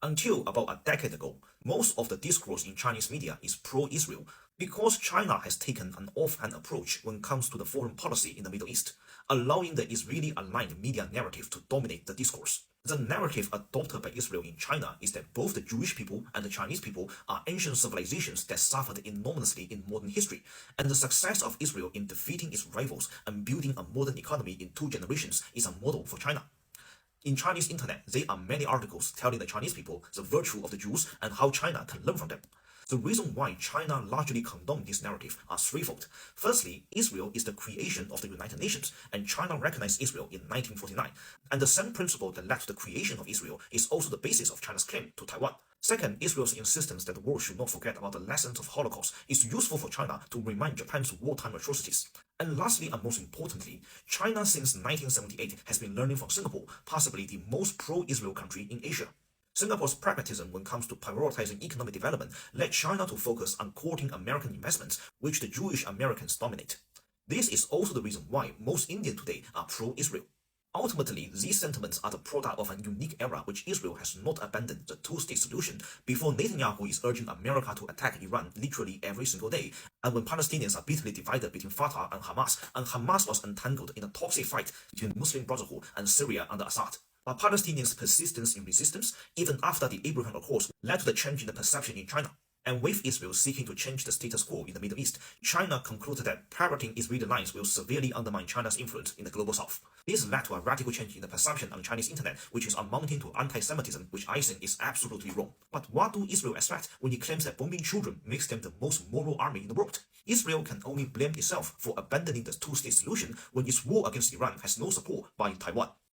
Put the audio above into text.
Until about a decade ago, most of the discourse in Chinese media is pro-Israel because China has taken an offhand approach when it comes to the foreign policy in the Middle East, allowing the Israeli-aligned media narrative to dominate the discourse. The narrative adopted by Israel in China is that both the Jewish people and the Chinese people are ancient civilizations that suffered enormously in modern history, and the success of Israel in defeating its rivals and building a modern economy in 2 generations is a model for China. In Chinese internet, there are many articles telling the Chinese people the virtue of the Jews and how China can learn from them. The reason why China largely condoned this narrative are threefold. Firstly, Israel is the creation of the United Nations, and China recognized Israel in 1949. And the same principle that led to the creation of Israel is also the basis of China's claim to Taiwan. Second, Israel's insistence that the world should not forget about the lessons of Holocaust is useful for China to remind Japan's wartime atrocities. And lastly and most importantly, China since 1978 has been learning from Singapore, possibly the most pro-Israel country in Asia. Singapore's pragmatism when it comes to prioritizing economic development led China to focus on courting American investments, which the Jewish Americans dominate. This is also the reason why most Indians today are pro-Israel. Ultimately, these sentiments are the product of a unique era which Israel has not abandoned the two-state solution before Netanyahu is urging America to attack Iran literally every single day, and when Palestinians are bitterly divided between Fatah and Hamas was entangled in a toxic fight between the Muslim Brotherhood and Syria under Assad. But Palestinians' persistence in resistance, even after the Abraham Accords, led to the change in the perception in China. And with Israel seeking to change the status quo in the Middle East, China concluded that parroting Israeli lines will severely undermine China's influence in the global south. This led to a radical change in the perception on Chinese internet, which is amounting to anti-Semitism, which I think is absolutely wrong. But what do Israel expect when it claims that bombing children makes them the most moral army in the world? Israel can only blame itself for abandoning the two-state solution when its war against Iran has no support by Taiwan.